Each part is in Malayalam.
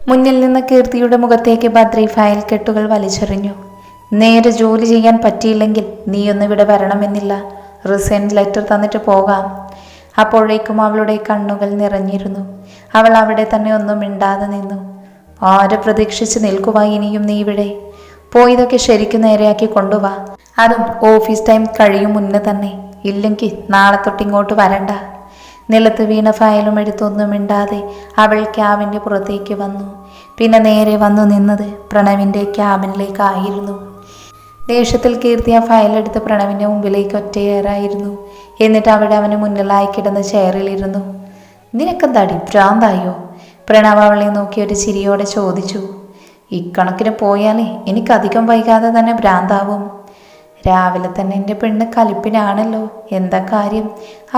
മുന്നിൽ നിന്ന് കീർത്തിയുടെ മുഖത്തേക്ക് ബദ്രി ഫയൽ കെട്ടുകൾ വലിച്ചെറിഞ്ഞു. നേരെ ജോലി ചെയ്യാൻ പറ്റിയില്ലെങ്കിൽ നീയൊന്ന് ഇവിടെ വരണമെന്നില്ല. റിസൈൻ ലെറ്റർ തന്നിട്ട് പോകാം. അപ്പോഴേക്കും അവളുടെ കണ്ണുകൾ നിറഞ്ഞിരുന്നു. അവൾ അവിടെ തന്നെ ഒന്നും മിണ്ടാതെ നിന്നു. ആരെ പ്രതീക്ഷിച്ച് നിൽക്കുവാ ഇനിയും നീ ഇവിടെ? പോയതൊക്കെ ശരിക്കും നേരെയാക്കി കൊണ്ടുവാ. അതും ഓഫീസ് ടൈം കഴിയും മുന്നേ തന്നെ. ഇല്ലെങ്കിൽ നാളെ തൊട്ട് ഇങ്ങോട്ട് വരണ്ട. നിലത്ത് വീണ ഫയലും എടുത്തൊന്നും മിണ്ടാതെ അവൾ ക്യാബിൻ്റെ പുറത്തേക്ക് വന്നു. പിന്നെ നേരെ വന്നു നിന്നത് പ്രണവിൻ്റെ ക്യാബിനിലേക്കായിരുന്നു. ദേഷ്യത്തിൽ കീർത്തി ആ ഫയലെടുത്ത് പ്രണവിൻ്റെ മുമ്പിലേക്ക് ഒറ്റയേറായിരുന്നു. എന്നിട്ട് അവിടെ അവന് മുന്നിലായി കിടന്ന ചെയറിലിരുന്നു. നിനക്കെന്താടി ഭ്രാന്തായോ? പ്രണവ് അവളെ നോക്കി ഒരു ചിരിയോടെ ചോദിച്ചു. ഇക്കണക്കിന് പോയാലേ എനിക്കധികം വൈകാതെ തന്നെ ഭ്രാന്താവും. രാവിലെ തന്നെ എൻ്റെ പെണ്ണ് കലിപ്പിനാണല്ലോ. എന്താ കാര്യം?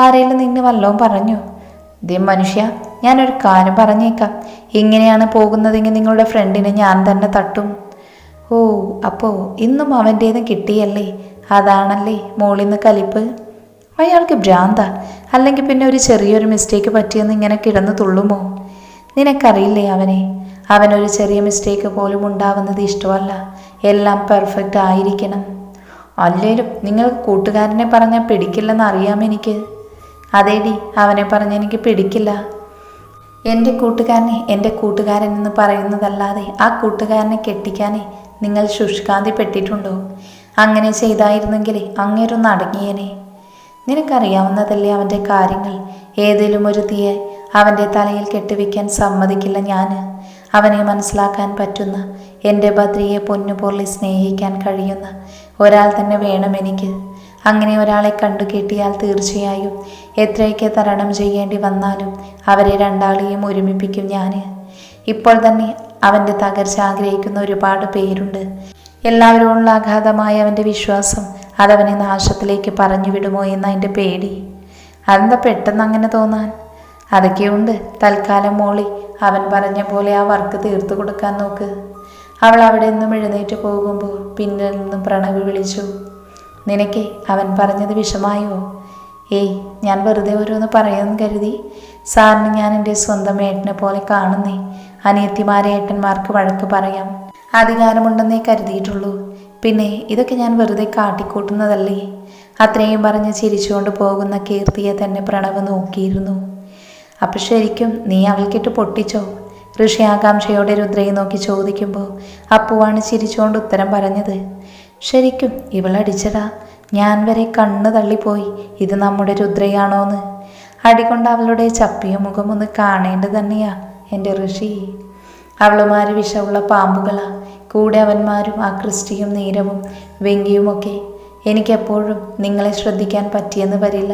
ആരെങ്കിലും നിന്നെ വല്ലതും പറഞ്ഞോ? ദേ മനുഷ്യ, ഞാനൊരു കാര്യം പറഞ്ഞേക്കാം. ഇങ്ങനെയാണ് പോകുന്നതെങ്കിൽ നിങ്ങളുടെ ഫ്രണ്ടിനെ ഞാൻ തന്നെ തട്ടും. ഓ, അപ്പോൾ ഇന്നും അവൻ്റേതും കിട്ടിയല്ലേ? അതാണല്ലേ മോളിന്ന് കലിപ്പ്? അയാൾക്ക് ഭ്രാന്ത, അല്ലെങ്കിൽ പിന്നെ ഒരു ചെറിയൊരു മിസ്റ്റേക്ക് പറ്റിയെന്ന് ഇങ്ങനെ കിടന്നു തുള്ളുമോ? നിനക്കറിയില്ലേ അവനെ? അവനൊരു ചെറിയ മിസ്റ്റേക്ക് പോലും ഉണ്ടാവുന്നത് ഇഷ്ടമല്ല. എല്ലാം പെർഫെക്റ്റ് ആയിരിക്കണം. അല്ലേലും നിങ്ങൾക്ക് കൂട്ടുകാരനെ പറഞ്ഞാൽ പിടിക്കില്ലെന്ന് അറിയാം എനിക്ക്. അതേടി, അവനെ പറഞ്ഞ് എനിക്ക് പിടിക്കില്ല. എൻ്റെ കൂട്ടുകാരനെ എൻ്റെ കൂട്ടുകാരൻ എന്ന് പറയുന്നതല്ലാതെ ആ കൂട്ടുകാരനെ കെട്ടിക്കാനേ നിങ്ങൾ ശുഷ്കാന്തിപ്പെട്ടിട്ടുണ്ടോ? അങ്ങനെ ചെയ്തായിരുന്നെങ്കിൽ അങ്ങേരൊന്ന് അടങ്ങിയേനെ. നിനക്കറിയാവുന്നതല്ലേ അവൻ്റെ കാര്യങ്ങൾ. ഏതെങ്കിലും ഒരു തീയെ അവൻ്റെ തലയിൽ കെട്ടിവെക്കാൻ സമ്മതിക്കില്ല ഞാൻ. അവനെ മനസ്സിലാക്കാൻ പറ്റുന്ന, എൻ്റെ ബദ്രിയെ പൊന്നുപോലെ സ്നേഹിക്കാൻ കഴിയുന്ന ഒരാൾ തന്നെ വേണം എനിക്ക്. അങ്ങനെ ഒരാളെ കണ്ടു കിട്ടിയാൽ തീർച്ചയായും എത്രയൊക്കെ തരണം ചെയ്യേണ്ടി വന്നാലും അവരെ രണ്ടാളെയും ഒരുമിപ്പിക്കും ഞാൻ. ഇപ്പോൾ തന്നെ അവൻ്റെ തകർച്ച ആഗ്രഹിക്കുന്ന ഒരുപാട് പേരുണ്ട്. എല്ലാവരോടുള്ള അഗാധമായ അവൻ്റെ വിശ്വാസം അതവനെ നാശത്തിലേക്ക് പറഞ്ഞു വിടുമോ എന്ന എൻ്റെ പേടി. അതെന്താ പെട്ടെന്ന് അങ്ങനെ തോന്നാൻ? അതൊക്കെയുണ്ട്. തൽക്കാലം മോളി അവൻ പറഞ്ഞ പോലെ ആ വർക്ക് തീർത്തു കൊടുക്കാൻ നോക്ക്. അവൾ അവിടെ നിന്നും എഴുന്നേറ്റ് പോകുമ്പോൾ പിന്നിൽ നിന്നും പ്രണവ് വിളിച്ചു. നിനക്കേ അവൻ പറഞ്ഞത് വിഷമായോ? ഏയ്, ഞാൻ വെറുതെ ഓരോന്ന് പറയാമെന്ന് കരുതി. സാറിന് ഞാൻ എൻ്റെ സ്വന്തം ഏട്ടനെ പോലെ കാണുന്നേ. അനിയത്തിമാരെ ഏട്ടന്മാർക്ക് വഴക്ക് പറയാം, അധികാരമുണ്ടെന്നേ കരുതിയിട്ടുള്ളൂ. പിന്നെ ഇതൊക്കെ ഞാൻ വെറുതെ കാട്ടിക്കൂട്ടുന്നതല്ലേ? അത്രയും പറഞ്ഞ് ചിരിച്ചുകൊണ്ട് പോകുന്ന കീർത്തിയെ തന്നെ പ്രണവ് നോക്കിയിരുന്നു. അപ്പം ശരിക്കും നീ അവൾക്കിട്ട് പൊട്ടിച്ചോ? ഋഷി ആകാംക്ഷയോടെ രുദ്രയെ നോക്കി ചോദിക്കുമ്പോൾ അപ്പുവാണ് ചിരിച്ചുകൊണ്ട് ഉത്തരം പറഞ്ഞത്. ശരിക്കും ഇവളടിച്ചടാ. ഞാൻ വരെ കണ്ണ് തള്ളിപ്പോയി ഇത് നമ്മുടെ രുദ്രയാണോന്ന്. അടികൊണ്ട് അവളുടെ ചപ്പിയ മുഖം ഒന്ന് കാണേണ്ടത് തന്നെയാ എൻ്റെ ഋഷി. അവളുമാര് വിഷമുള്ള പാമ്പുകളാ. കൂടെ അവന്മാരും ആ ക്രിസ്റ്റിയും നീരവും വെങ്കിയുമൊക്കെ. എനിക്കെപ്പോഴും നിങ്ങളെ ശ്രദ്ധിക്കാൻ പറ്റിയെന്ന് വരില്ല.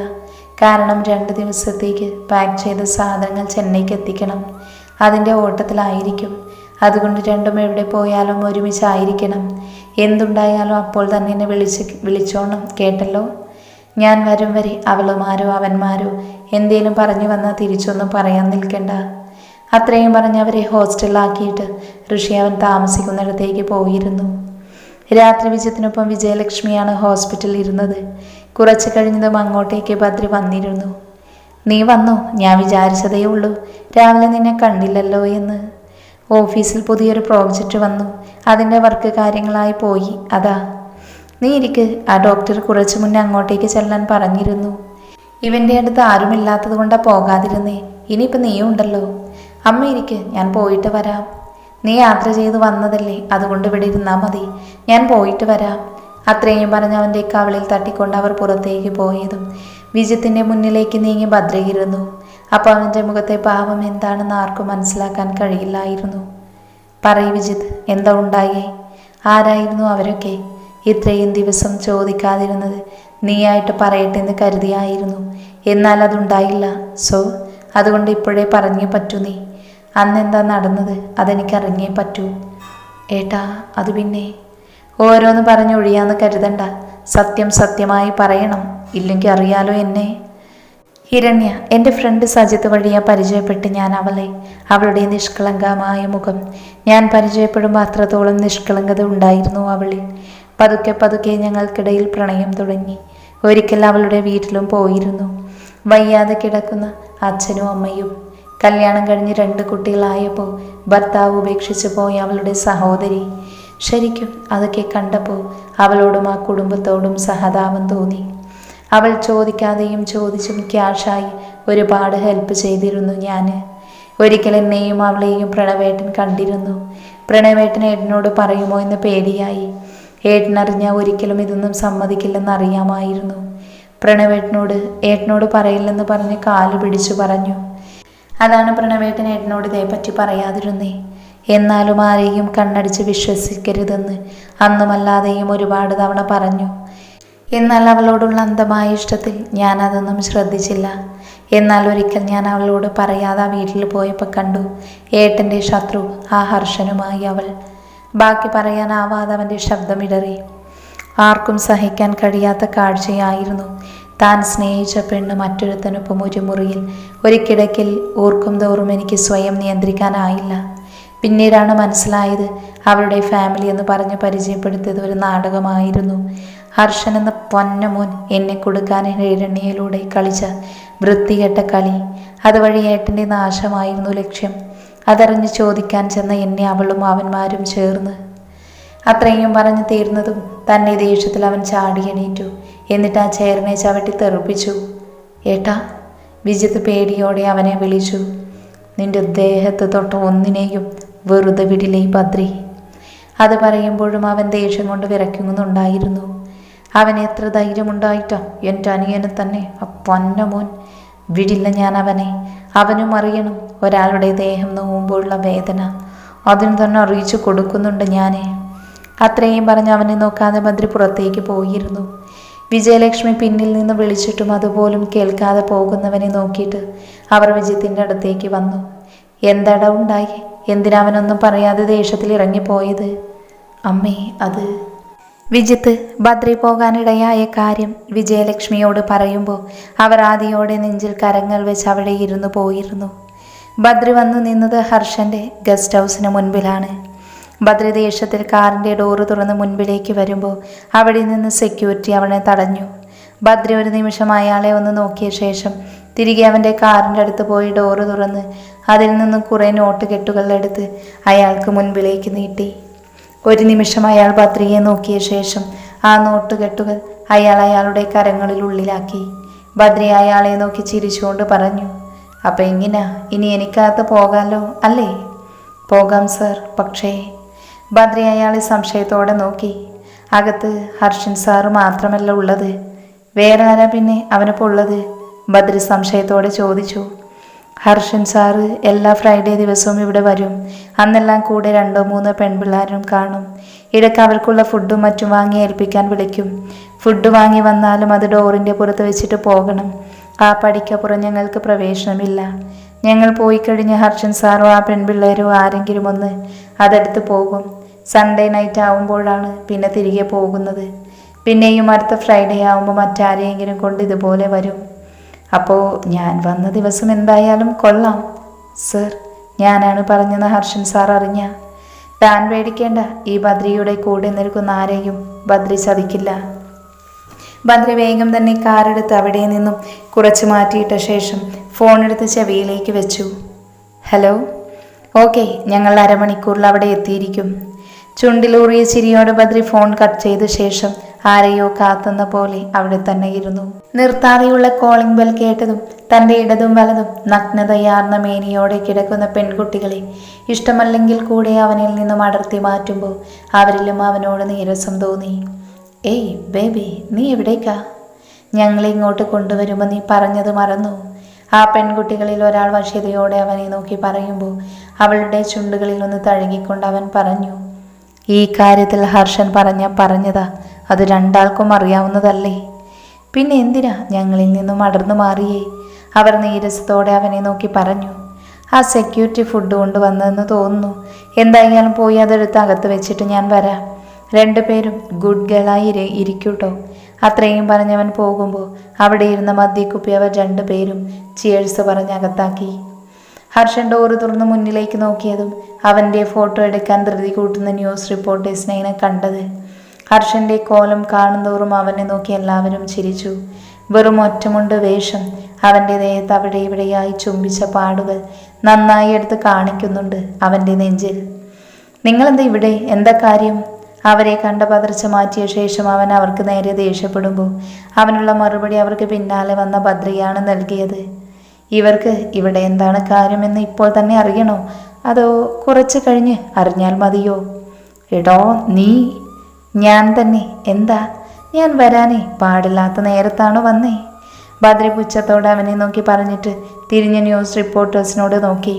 കാരണം 2 ദിവസത്തേക്ക് പാക്ക് ചെയ്ത സാധനങ്ങൾ ചെന്നൈക്ക് എത്തിക്കണം. അതിൻ്റെ ഓട്ടത്തിലായിരിക്കും. അതുകൊണ്ട് രണ്ടും എവിടെ പോയാലും ഒരുമിച്ചായിരിക്കണം. എന്തുണ്ടായാലും അപ്പോൾ തന്നെ എന്നെ വിളിച്ചോണം, കേട്ടല്ലോ? ഞാൻ വരും വരെ അവളുമാരോ അവന്മാരോ എന്തേലും പറഞ്ഞു വന്നാൽ തിരിച്ചൊന്നും പറയാൻ നിൽക്കണ്ട. അത്രയും പറഞ്ഞവരെ ഹോസ്റ്റലിലാക്കിയിട്ട് ഋഷി അവൻ താമസിക്കുന്നിടത്തേക്ക് പോയിരുന്നു. രാത്രി വിജയത്തിനൊപ്പം വിജയലക്ഷ്മിയാണ് ഹോസ്പിറ്റലിൽ ഇരുന്നത്. കുറച്ച് കഴിഞ്ഞതും അങ്ങോട്ടേക്ക് ബദ്രി വന്നിരുന്നു. നീ വന്നോ? ഞാൻ വിചാരിച്ചതേ ഉള്ളൂ രാവിലെ നിന്നെ കണ്ടില്ലല്ലോ എന്ന്. ഓഫീസിൽ പുതിയൊരു പ്രോജക്റ്റ് വന്നു. അതിൻ്റെ വർക്ക് കാര്യങ്ങളായി പോയി. അതാ. നീ ഇരിക്ക്. ആ ഡോക്ടർ കുറച്ച് മുന്നേ അങ്ങോട്ടേക്ക് ചെല്ലാൻ പറഞ്ഞിരുന്നു. ഇവൻ്റെ അടുത്ത് ആരുമില്ലാത്തത് കൊണ്ടാണ് പോകാതിരുന്നേ. ഇനിയിപ്പോൾ നീയും ഉണ്ടല്ലോ. അമ്മ ഇരിക്ക്, ഞാൻ പോയിട്ട് വരാം. നീ യാത്ര ചെയ്ത് വന്നതല്ലേ, അതുകൊണ്ട് ഇവിടെ ഇരുന്നാൽ മതി. ഞാൻ പോയിട്ട് വരാം. അത്രയും പറഞ്ഞ് അവൻ്റെ കവിളിൽ തട്ടിക്കൊണ്ട് അവർ പുറത്തേക്ക് പോയതും വിജിത്തിൻ്റെ മുന്നിലേക്ക് നീങ്ങി ഭദ്രയിരുന്നു. അപ്പോൾ അവൻ്റെ മുഖത്തെ ഭാവം എന്താണെന്ന് ആർക്കും മനസ്സിലാക്കാൻ കഴിയില്ലായിരുന്നു. പറയ് വിജിത്ത്, എന്താ ഉണ്ടായേ? ആരായിരുന്നു അവരൊക്കെ? ഇത്രയും ദിവസം ചോദിക്കാതിരുന്നത് നീയായിട്ട് പറയട്ടെ എന്ന് കരുതിയായിരുന്നു. എന്നാൽ അതുണ്ടായില്ല. സോ അതുകൊണ്ട് ഇപ്പോഴേ പറഞ്ഞേ പറ്റൂ. നീ അന്നെന്താ നടന്നത് അതെനിക്കറിഞ്ഞേ പറ്റൂ. ഏട്ടാ, അത് പിന്നെ ഓരോന്ന് പറഞ്ഞൊഴിയാന്ന് കരുതണ്ട. സത്യം സത്യമായി പറയണം. ഇല്ലെങ്കിൽ അറിയാലോ എന്നെ. ഹിരണ്യ, എൻ്റെ ഫ്രണ്ട് സജിത്ത് വഴിയാ പരിചയപ്പെട്ട് ഞാൻ അവളെ. അവളുടെ നിഷ്കളങ്കമായ മുഖം ഞാൻ പരിചയപ്പെടുമ്പോൾ അത്രത്തോളം നിഷ്കളങ്കത ഉണ്ടായിരുന്നു അവളിൽ. പതുക്കെ പതുക്കെ ഞങ്ങൾക്കിടയിൽ പ്രണയം തുടങ്ങി. ഒരിക്കൽ അവളുടെ വീട്ടിലും പോയിരുന്നു. വയ്യാതെ കിടക്കുന്ന അച്ഛനും അമ്മയും കല്യാണം കഴിഞ്ഞ് 2 കുട്ടികളായപ്പോൾ ഭർത്താവ് ഉപേക്ഷിച്ചു പോയ അവളുടെ സഹോദരി. ശരിക്കും അതൊക്കെ കണ്ടപ്പോൾ അവളോടും ആ കുടുംബത്തോടും സഹതാപം തോന്നി. അവൾ ചോദിക്കാതെയും ചോദിച്ചും ക്യാഷായി ഒരുപാട് ഹെൽപ്പ് ചെയ്തിരുന്നു ഞാൻ. ഒരിക്കൽ എന്നെയും അവളെയും പ്രണവേട്ടൻ കണ്ടിരുന്നു. പ്രണവേട്ടൻ ഏട്ടനോട് പറയുമോ എന്ന് പേടിയായി. ഏട്ടനറിഞ്ഞാൽ ഒരിക്കലും ഇതൊന്നും സമ്മതിക്കില്ലെന്ന് അറിയാമായിരുന്നു. പ്രണവേട്ടനോട് ഏട്ടനോട് പറയില്ലെന്ന് പറഞ്ഞ് കാല് പിടിച്ചു പറഞ്ഞു. അതാണ് പ്രണവേട്ടൻ ഏട്ടനോട് ഇതേപ്പറ്റി പറയാതിരുന്നേ. എന്നാലും ആരെയും കണ്ണടിച്ച് വിശ്വസിക്കരുതെന്ന് അന്നുമല്ലാതെയും ഒരുപാട് തവണ പറഞ്ഞു. എന്നാൽ അവളോടുള്ള അന്ധമായ ഇഷ്ടത്തിൽ ഞാൻ അതൊന്നും ശ്രദ്ധിച്ചില്ല. എന്നാൽ ഒരിക്കൽ ഞാൻ അവളോട് പറയാതെ ആ വീട്ടിൽ പോയപ്പോൾ കണ്ടു ഏട്ടൻ്റെ ശത്രു ആ ഹർഷനുമായി അവൾ. ബാക്കി പറയാനാവാതെ അവൻ്റെ ശബ്ദമിടറി. ആർക്കും സഹിക്കാൻ കഴിയാത്ത കാഴ്ചയായിരുന്നു. താൻ സ്നേഹിച്ച പെണ്ണ് മറ്റൊരുത്തനൊപ്പം ഒരു മുറിയിൽ. ഒരിക്കിടയ്ക്കിൽ ഓർക്കും തോറും എനിക്ക് സ്വയം നിയന്ത്രിക്കാനായില്ല. പിന്നീടാണ് മനസ്സിലായത് അവളുടെ ഫാമിലി എന്ന് പറഞ്ഞ് പരിചയപ്പെടുത്തിയത് ഒരു നാടകമായിരുന്നു. ഹർഷൻ എന്ന പൊന്നമോൻ എന്നെ കൊടുക്കാൻ എരണ്യയിലൂടെ കളിച്ച വൃത്തികെട്ട കളി. അതുവഴി ഏട്ടൻ്റെ നാശമായിരുന്നു ലക്ഷ്യം. അതറിഞ്ഞ് ചോദിക്കാൻ ചെന്ന എന്നെ അവളും അവന്മാരും ചേർന്ന്. അത്രയും പറഞ്ഞു തീർന്നതും തൻ്റെ ദേഷ്യത്തിൽ അവൻ ചാടി എണീറ്റു. എന്നിട്ട് ആ ചേറിനെ ചവിട്ടി തെറിപ്പിച്ചു. ഏട്ടാ, വിജിത്ത് പേടിയോടെ അവനെ വിളിച്ചു. നിന്റെ ദേഹത്ത് തൊട്ട ഒന്നിനെയും വെറുതെ വിടില്ലേ ബദ്രി. അത് പറയുമ്പോഴും അവൻ ദേഷ്യം കൊണ്ട് വിറയ്ക്കുന്നുണ്ടായിരുന്നു. അവന് എത്ര ധൈര്യമുണ്ടായിട്ടാ എൻ്റെ അനിയനെ തന്നെ ആ പൊന്നമോൻ വിടില്ല ഞാൻ അവനെ. അവനും അറിയണം ഒരാളുടെ ദേഹം നോവുമ്പോഴുള്ള വേദന. അതിന് തന്നെ അറിയിച്ചു കൊടുക്കുന്നുണ്ട് ഞാൻ. അത്രയും പറഞ്ഞ് അവനെ നോക്കാതെ ബദ്രി പുറത്തേക്ക് പോയിരുന്നു. വിജയലക്ഷ്മി പിന്നിൽ നിന്ന് വിളിച്ചിട്ടും അതുപോലും കേൾക്കാതെ പോകുന്നവനെ നോക്കിയിട്ട് അവർ വിജിത്തിൻ്റെ അടുത്തേക്ക് വന്നു. എന്താടാ ഉണ്ടായി? എന്തിനാ അവനൊന്നും പറയാതെ ദേഷ്യത്തിൽ ഇറങ്ങിപ്പോയത്? അമ്മേ, അത് വിജിത്ത് ബദ്രി പോകാനിടയായ കാര്യം വിജയലക്ഷ്മിയോട് പറയുമ്പോൾ അവർ ആദിയോടെ നെഞ്ചിൽ കരങ്ങൾ വെച്ച് അവിടെ ഇരുന്നു പോയിരുന്നു. ബദ്രി വന്നു നിന്നത് ഹർഷൻ്റെ ഗസ്റ്റ് ഹൗസിന് മുൻപിലാണ്. ബദ്രി ദേഷ്യത്തിൽ കാറിൻ്റെ ഡോറ് തുറന്ന് മുൻപിലേക്ക് വരുമ്പോൾ അവിടെ നിന്ന് സെക്യൂരിറ്റി അവനെ തടഞ്ഞു. ബദ്രി ഒരു നിമിഷം അയാളെ ഒന്ന് നോക്കിയ ശേഷം തിരികെ അവൻ്റെ കാറിൻ്റെ അടുത്ത് പോയി ഡോറ് തുറന്ന് അതിൽ നിന്നും കുറേ നോട്ട് കെട്ടുകളെടുത്ത് അയാൾക്ക് മുൻപിലേക്ക് നീട്ടി. ഒരു നിമിഷം അയാൾ ബദ്രിയെ നോക്കിയ ശേഷം ആ നോട്ടുകെട്ടുകൾ അയാളുടെ കരങ്ങളിൽ ഉള്ളിലാക്കി. ബദ്രി അയാളെ നോക്കി ചിരിച്ചുകൊണ്ട് പറഞ്ഞു, അപ്പം എങ്ങനാ ഇനി എനിക്കകത്ത് പോകാമല്ലോ അല്ലേ? പോകാം സർ, പക്ഷേ. ബദ്രി അയാളെ സംശയത്തോടെ നോക്കി. അകത്ത് ഹർഷൻ സാറ് മാത്രമല്ല ഉള്ളത്, വേറെ ആരാ പിന്നെ അവനിപ്പോൾ ഉള്ളത്? ബദ്രി സംശയത്തോടെ ചോദിച്ചു. ഹർഷൻ സാറ് എല്ലാ ഫ്രൈഡേ ദിവസവും ഇവിടെ വരും. അന്നെല്ലാം കൂടെ 2-3 പെൺപിള്ളേരും കാണും. ഇടയ്ക്ക് അവർക്കുള്ള ഫുഡും മറ്റും വാങ്ങി ഏൽപ്പിക്കാൻ വിളിക്കും. ഫുഡ് വാങ്ങി വന്നാലും അത് ഡോറിൻ്റെ പുറത്ത് വെച്ചിട്ട് പോകണം. ആ പടിക്കപ്പുറം ഞങ്ങൾക്ക് പ്രവേശനമില്ല. ഞങ്ങൾ പോയി കഴിഞ്ഞ് ഹർഷൻ സാറോ ആ പെൺപിള്ളേരോ ആരെങ്കിലും ഒന്ന് അതെടുത്ത് പോകും. സൺഡേ നൈറ്റ് ആവുമ്പോഴാണ് പിന്നെ തിരികെ പോകുന്നത്. പിന്നെയും അടുത്ത ഫ്രൈഡേ ആവുമ്പോൾ മറ്റാരെയെങ്കിലും കൊണ്ട് ഇതുപോലെ വരും. അപ്പോൾ ഞാൻ വന്ന ദിവസം എന്തായാലും കൊള്ളാം സർ. ഞാനാണ് പറഞ്ഞെന്ന് ഹർഷൻ സാർ അറിഞ്ഞ താൻ പേടിക്കേണ്ട. ഈ ബദ്രിയുടെ കൂടെ നിൽക്കുന്ന ആരെയും ബദ്രി ചതിക്കില്ല. ബദ്രി വേഗം തന്നെ കാറെടുത്ത് അവിടെ നിന്നും കുറച്ച് മാറ്റിയിട്ട ശേഷം ഫോണെടുത്ത് ചെവിയിലേക്ക് വെച്ചു. ഹലോ, ഓക്കെ, ഞങ്ങൾ അരമണിക്കൂറിൽ അവിടെ എത്തിയിരിക്കും. ചുണ്ടിലൂറിയ ചിരിയോടെ ബദ്രി ഫോൺ കട്ട് ചെയ്ത ശേഷം ആരെയോ കാത്തുന്ന പോലെ അവിടെ തന്നെ ഇരുന്നു. നിർത്താതെയുള്ള കോളിംഗ് ബെൽ കേട്ടതും തൻ്റെ ഇടതും വലതും നഗ്നതയാർന്ന മേനിയോടെ കിടക്കുന്ന പെൺകുട്ടികളെ ഇഷ്ടമല്ലെങ്കിൽ കൂടെ അവനിൽ നിന്നും അടർത്തി മാറ്റുമ്പോൾ അവരിലും അവനോട് നീരസം തോന്നി. ഏയ് ബേബി, നീ എവിടേക്കാ? ഞങ്ങളെ ഇങ്ങോട്ട് കൊണ്ടുവരുമ്പോൾ നീ പറഞ്ഞത് മറന്നു. ആ പെൺകുട്ടികളിൽ ഒരാൾ വശ്യതയോടെ അവനെ നോക്കി പറയുമ്പോൾ അവളുടെ ചുണ്ടുകളിൽ ഒന്ന് തഴുകിക്കൊണ്ട് അവൻ പറഞ്ഞു, ഈ കാര്യത്തിൽ ഹർഷൻ പറഞ്ഞതാ. അത് രണ്ടാൾക്കും അറിയാവുന്നതല്ലേ? പിന്നെ എന്തിനാ ഞങ്ങളിൽ നിന്നും അടർന്നു മാറിയേ? അവർ നീരസത്തോടെ അവനെ നോക്കി പറഞ്ഞു. ആ സെക്യൂരിറ്റി ഫുഡ് കൊണ്ടുവന്നതെന്ന് തോന്നുന്നു. എന്തായാലും പോയി അതെടുത്ത് അകത്ത് വെച്ചിട്ട് ഞാൻ വരാം. 2 പേരും ഗുഡ് ഗേളായി ഇരിക്കൂട്ടോ. അത്രയും പറഞ്ഞവൻ പോകുമ്പോൾ അവിടെ ഇരുന്ന മദ്യക്കുപ്പി അവർ 2 പേരും ചിയേഴ്സ് പറഞ്ഞ് അകത്താക്കി. ഹർഷൻ ഡോറ് തുറന്ന് മുന്നിലേക്ക് നോക്കിയതും അവൻ്റെ ഫോട്ടോ എടുക്കാൻ ധൃതി കൂട്ടുന്ന ന്യൂസ് റിപ്പോർട്ടേഴ്സിനെ കണ്ടത്. ഹർഷൻ്റെ കോലം കാണുന്തോറും അവനെ നോക്കി എല്ലാവരും ചിരിച്ചു. വെറും ഒറ്റമുണ്ട് വേഷം, അവൻ്റെ ദേഹത്ത് അവിടെ ഇവിടെയായി ചുംബിച്ച പാടുകൾ നന്നായി എടുത്ത് കാണിക്കുന്നുണ്ട് അവൻ്റെ നെഞ്ചിൽ. നിങ്ങളെന്താ ഇവിടെ? എന്താ കാര്യം? അവരെ കണ്ട പതർച്ച മാറ്റിയ ശേഷം അവൻ അവർക്ക് നേരെ ദേഷ്യപ്പെടുമ്പോൾ അവനുള്ള മറുപടി അവർക്ക് പിന്നാലെ വന്ന ബദ്രിയാണ് നൽകിയത്. ഇവർക്ക് ഇവിടെ എന്താണ് കാര്യമെന്ന് ഇപ്പോൾ തന്നെ അറിയണോ, അതോ കുറച്ച് കഴിഞ്ഞ് അറിഞ്ഞാൽ മതിയോ? എടോ നീ! ഞാൻ തന്നെ. എന്താ? ഞാൻ വരാനേ പാടില്ലാത്ത നേരത്താണോ വന്നേ? ബദ്രി പുച്ഛത്തോടെ അവനെ നോക്കി പറഞ്ഞിട്ട് തിരിഞ്ഞ് ന്യൂസ് റിപ്പോർട്ടേഴ്സിനോട് നോക്കി.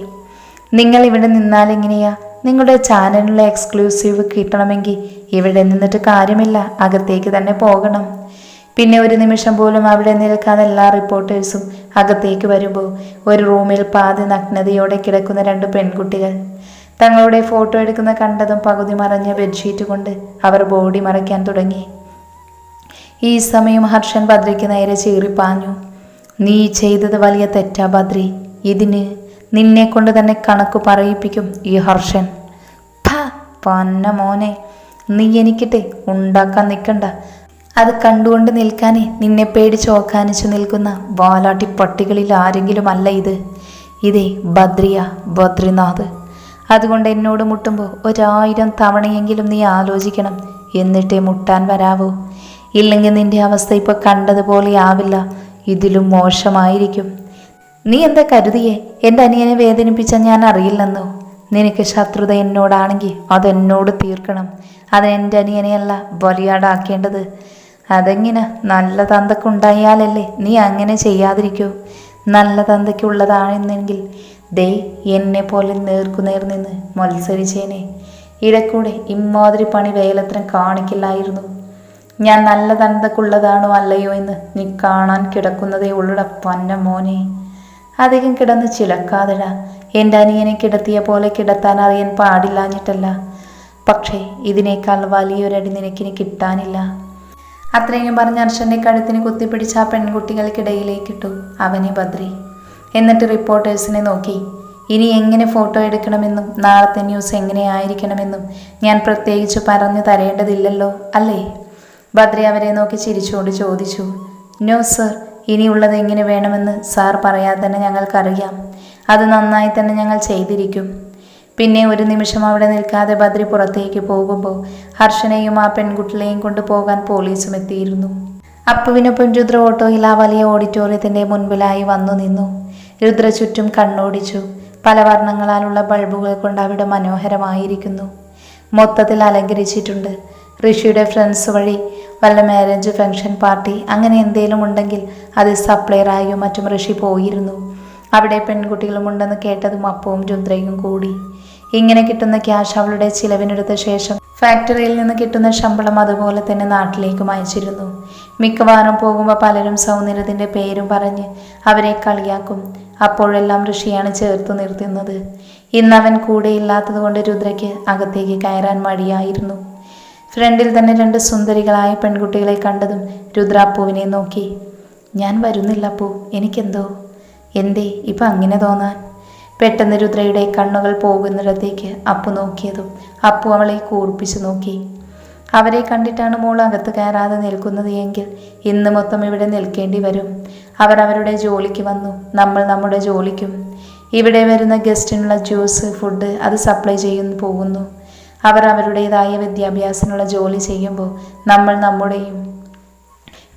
നിങ്ങൾ ഇവിടെ നിന്നാലെങ്ങനെയാ? നിങ്ങളുടെ ചാനലിനുള്ള എക്സ്ക്ലൂസീവ് കിട്ടണമെങ്കിൽ ഇവിടെ നിന്നിട്ട് കാര്യമില്ല, അകത്തേക്ക് തന്നെ പോകണം. പിന്നെ ഒരു നിമിഷം പോലും അവിടെ നിൽക്കാതെ എല്ലാ റിപ്പോർട്ടേഴ്സും അകത്തേക്ക് വരുമ്പോൾ ഒരു റൂമിൽ പാതി നഗ്നതയോടെ കിടക്കുന്ന 2 പെൺകുട്ടികൾ. തങ്ങളുടെ ഫോട്ടോ എടുക്കുന്ന കണ്ടതും പകുതി മറഞ്ഞ ബെഡ്ഷീറ്റ് കൊണ്ട് അവർ ബോഡി മറയ്ക്കാൻ തുടങ്ങി. ഈ സമയം ഹർഷൻ ബദ്രിക്ക് നേരെ ചീറിപ്പാഞ്ഞു. നീ ചെയ്തത് വലിയ തെറ്റാ ബദ്രി. ഇതിന് നിന്നെ കൊണ്ട് തന്നെ കണക്ക് പറയിപ്പിക്കും ഈ ഹർഷൻ. പന്ന മോനെ, നീ എനിക്കിട്ടെ ഉണ്ടാക്കാൻ നിൽക്കണ്ട. അത് കണ്ടുകൊണ്ട് നിൽക്കാനേ നിന്നെ പേടിച്ച് ഓക്കാനിച്ചു നിൽക്കുന്ന വാലാട്ടി പട്ടികളിൽ ആരെങ്കിലും അല്ല ഇത്. ഇതേ ബദ്രിയ, ബദ്രിനാഥ്. അതുകൊണ്ട് എന്നോട് മുട്ടുമ്പോൾ 1000 തവണയെങ്കിലും നീ ആലോചിക്കണം, എന്നിട്ടേ മുട്ടാൻ വരാവൂ. ഇല്ലെങ്കിൽ നിന്റെ അവസ്ഥ ഇപ്പോൾ കണ്ടതുപോലെ ആവില്ല, ഇതിലും മോശമായിരിക്കും. നീ എന്താ കരുതിയേ എൻ്റെ അനിയനെ വേദനിപ്പിച്ച ഞാൻ അറിയില്ലെന്നോ? നിനക്ക് ശത്രുത എന്നോടാണെങ്കിൽ അതെന്നോട് തീർക്കണം. അത് എൻ്റെ അനിയനെയല്ല ബലിയാടാക്കേണ്ടത്. അതെങ്ങനെ? നല്ല തന്തക്കുണ്ടായാലല്ലേ നീ അങ്ങനെ ചെയ്യാതിരിക്കൂ. നല്ല തന്തയ്ക്കുള്ളതാണെന്നെങ്കിൽ ദേ എന്നെ പോലെ നേർക്കുനേർ നിന്ന് മത്സരിച്ചേനെ. ഇടക്കൂടെ ഇമ്മാതിരി പണി വേലത്തരം കാണിക്കില്ലായിരുന്നു. ഞാൻ നല്ല തന്തക്കുള്ളതാണോ അല്ലയോ എന്ന് നീ കാണാൻ കിടക്കുന്നതേ ഉള്ളുട പന്ന മോനെ. അധികം കിടന്ന് ചിലക്കാതെട. എൻ്റെ അനിയനെ കിടത്തിയ പോലെ കിടത്താൻ അറിയാൻ പാടില്ലാഞ്ഞിട്ടല്ല, പക്ഷേ ഇതിനേക്കാൾ വലിയൊരടി നിനക്കിനി കിട്ടാനില്ല. അത്രയും പറഞ്ഞ ഹർഷന്റെ കഴുത്തിന് കുത്തിപ്പിടിച്ച ആ പെൺകുട്ടികൾക്കിടയിലേക്കിട്ടു അവനെ ബദ്രി. എന്നിട്ട് റിപ്പോർട്ടേഴ്സിനെ നോക്കി. ഇനി എങ്ങനെ ഫോട്ടോ എടുക്കണമെന്നും നാളത്തെ ന്യൂസ് എങ്ങനെ ആയിരിക്കണമെന്നും ഞാൻ പ്രത്യേകിച്ച് പറഞ്ഞു തരേണ്ടതില്ലല്ലോ അല്ലേ? ബദ്രി അവരെ നോക്കി ചിരിച്ചുകൊണ്ട് ചോദിച്ചു. നോ സർ, ഇനിയുള്ളത് എങ്ങനെ വേണമെന്ന് സാർ പറയാതെ തന്നെ ഞങ്ങൾക്കറിയാം. അത് നന്നായി തന്നെ ഞങ്ങൾ ചെയ്തിരിക്കും. പിന്നെ ഒരു നിമിഷം അവിടെ നിൽക്കാതെ ബദ്രി പുറത്തേക്ക് പോകുമ്പോൾ ഹർഷനെയും ആ പെൺകുട്ടികളെയും കൊണ്ടുപോകാൻ പോലീസും എത്തിയിരുന്നു. അപ്പുവിനൊപ്പം രുദ്ര ഓട്ടോയിൽ ആ വലിയ ഓഡിറ്റോറിയത്തിൻ്റെ മുൻപിലായി വന്നു നിന്നു. രുദ്ര ചുറ്റും കണ്ണോടിച്ചു. പല വർണ്ണങ്ങളാലുള്ള ബൾബുകൾ കൊണ്ട് അവിടെ മനോഹരമായിരിക്കുന്നു. മൊത്തത്തിൽ അലങ്കരിച്ചിട്ടുണ്ട്. ഋഷിയുടെ ഫ്രണ്ട്സ് വഴി വല്ല മാരേജ്, ഫംഗ്ഷൻ, പാർട്ടി അങ്ങനെ എന്തെങ്കിലും ഉണ്ടെങ്കിൽ അത് സപ്ലയറായും മറ്റും ഋഷി പോയിരുന്നു. അവിടെ പെൺകുട്ടികളും ഉണ്ടെന്ന് കേട്ടതും അപ്പവും രുദ്രയും കൂടി. ഇങ്ങനെ കിട്ടുന്ന ക്യാഷ് അവളുടെ ചിലവിനെടുത്ത ശേഷം ഫാക്ടറിയിൽ നിന്ന് കിട്ടുന്ന ശമ്പളം അതുപോലെ തന്നെ നാട്ടിലേക്കും അയച്ചിരുന്നു. മിക്കവാറും പോകുമ്പോൾ പലരും സൗന്ദര്യത്തിൻ്റെ പേരും പറഞ്ഞ് അവരെ കളിയാക്കും. അപ്പോഴെല്ലാം ഋഷിയാണ് ചേർത്തു നിർത്തുന്നത്. ഇന്നവൻ കൂടെ ഇല്ലാത്തത് കൊണ്ട് രുദ്രയ്ക്ക് അകത്തേക്ക് കയറാൻ മടിയായിരുന്നു. ഫ്രണ്ടിൽ തന്നെ 2 സുന്ദരികളായ പെൺകുട്ടികളെ കണ്ടതും രുദ്ര അപ്പുവിനെ നോക്കി. ഞാൻ വരുന്നില്ല അപ്പു, എനിക്കെന്തോ. എന്തേ ഇപ്പം അങ്ങനെ തോന്നാൻ? പെട്ടെന്ന് രുദ്രയുടെ കണ്ണുകൾ പോകുന്നിടത്തേക്ക് അപ്പു നോക്കിയതും അപ്പു അവളെ കൂർപ്പിച്ചു നോക്കി. അവരെ കണ്ടിട്ടാണ് മോൾ അകത്ത് കയറാതെ നിൽക്കുന്നത് എങ്കിൽ ഇന്ന് മൊത്തം ഇവിടെ നിൽക്കേണ്ടി വരും. അവർ അവരുടെ ജോലിക്ക് വന്നു, നമ്മൾ നമ്മുടെ ജോലിക്കും. ഇവിടെ വരുന്ന ഗസ്റ്റിനുള്ള ജ്യൂസ്, ഫുഡ് അത് സപ്ലൈ ചെയ്യുന്നു പോകുന്നു. അവർ അവരുടേതായ വിദ്യാഭ്യാസത്തിനുള്ള ജോലി ചെയ്യുമ്പോൾ നമ്മൾ നമ്മുടെയും.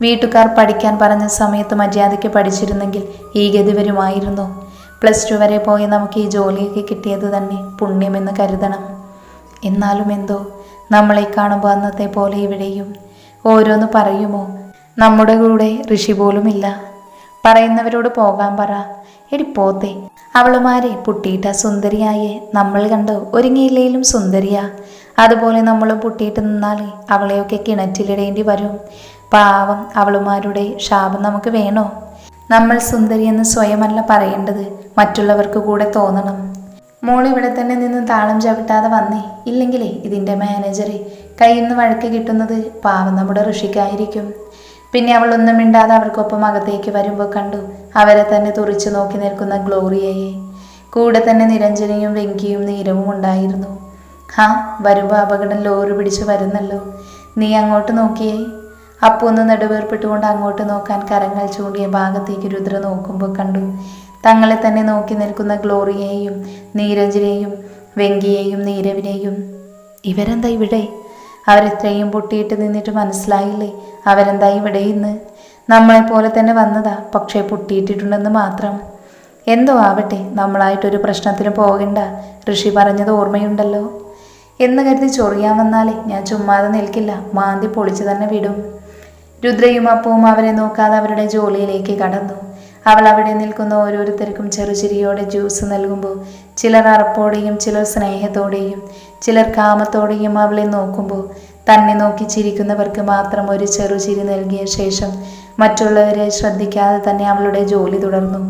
വീട്ടുകാർ പഠിക്കാൻ പറഞ്ഞ സമയത്ത് മര്യാദയ്ക്ക് പഠിച്ചിരുന്നെങ്കിൽ ഈ ഗതി വരുമായിരുന്നു. +2 വരെ പോയി നമുക്ക് ഈ ജോലിയൊക്കെ കിട്ടിയത് തന്നെ പുണ്യമെന്ന് കരുതണം. എന്നാലും എന്തോ നമ്മളെ കാണുമ്പോൾ അന്നത്തെ പോലെ ഇവിടെയും ഓരോന്ന് പറയുമോ? നമ്മുടെ കൂടെ ഋഷി പോലുമില്ല. പറയുന്നവരോട് പോകാൻ പറ. എടി പോത്തെ, അവളുമാരെ പുട്ടിയിട്ട സുന്ദരിയായേ നമ്മൾ കണ്ടോ? ഒരുങ്ങിയില്ലേലും സുന്ദരിയാ. അതുപോലെ നമ്മളും പുട്ടിയിട്ട് നിന്നാൽ അവളെയൊക്കെ കിണറ്റിലിടേണ്ടി വരും. പാവം അവളുമാരുടെ ശാപം നമുക്ക് വേണോ? നമ്മൾ സുന്ദരിയെന്ന് സ്വയമല്ല പറയേണ്ടത്, മറ്റുള്ളവർക്ക് കൂടെ തോന്നണം. മോൾ ഇവിടെ തന്നെ നിന്ന് താളം ചവിട്ടാതെ വന്നേ. ഇല്ലെങ്കിലേ ഇതിൻ്റെ മാനേജറെ കയ്യിൽ നിന്ന് വഴക്ക് കിട്ടുന്നത് പാവം നമ്മുടെ ഋഷിക്കായിരിക്കും. പിന്നെ അവളൊന്നും മിണ്ടാതെ അവർക്കൊപ്പം അകത്തേക്ക് വരുമ്പോൾ കണ്ടു അവരെ തന്നെ തുറിച്ചു നോക്കി നിൽക്കുന്ന ഗ്ലോറിയയെ. കൂടെ തന്നെ നിരഞ്ജനയും വെങ്കിയും നീരവും ഉണ്ടായിരുന്നു. വരുമ്പോൾ അപകടം ലോറി പിടിച്ച് വരുന്നല്ലോ. നീ അങ്ങോട്ട് നോക്കിയേ. അപ്പു ഒന്ന് നെടുവേർപ്പെട്ടുകൊണ്ട് അങ്ങോട്ട് നോക്കാൻ കരങ്ങൾ ചൂണ്ടിയ ഭാഗത്തേക്ക് രുദ്ര നോക്കുമ്പോൾ കണ്ടു തങ്ങളെ തന്നെ നോക്കി നിൽക്കുന്ന ഗ്ലോറിയെയും നീരജിനെയും വെങ്കിയെയും നീരവിനെയും. ഇവരെന്താ ഇവിടെ? അവരെത്രയും പൊട്ടിയിട്ട് നിന്നിട്ട് മനസ്സിലായില്ലേ അവരെന്താ ഇവിടെ ഇന്ന്? നമ്മളെപ്പോലെ തന്നെ വന്നതാ, പക്ഷേ പൊട്ടിയിട്ടിട്ടുണ്ടെന്ന് മാത്രം. എന്തോ ആവട്ടെ, നമ്മളായിട്ടൊരു പ്രശ്നത്തിന് പോകണ്ട. ഋഷി പറഞ്ഞത് ഓർമ്മയുണ്ടല്ലോ എന്ന് കരുതി ചൊറിയാൻ വന്നാലേ ഞാൻ ചുമ്മാതെ നിൽക്കില്ല, മാന്തി പൊളിച്ചു തന്നെ വിടും. രുദ്രയും അപ്പവും അവരെ നോക്കാതെ അവരുടെ ജോലിയിലേക്ക് കടന്നു. അവൾ അവിടെ നിൽക്കുന്ന ഓരോരുത്തർക്കും ചെറുചിരിയോടെ ജ്യൂസ് നൽകുമ്പോൾ ചിലർ അറപ്പോടെയും ചിലർ സ്നേഹത്തോടെയും ചിലർ കാമത്തോടെയും അവളെ നോക്കുമ്പോൾ തന്നെ നോക്കി ചിരിക്കുന്നവർക്ക് മാത്രം ഒരു ചെറുചിരി നൽകിയ ശേഷം മറ്റുള്ളവരെ ശ്രദ്ധിക്കാതെ തന്നെ അവളുടെ ജോലി തുടർന്നു.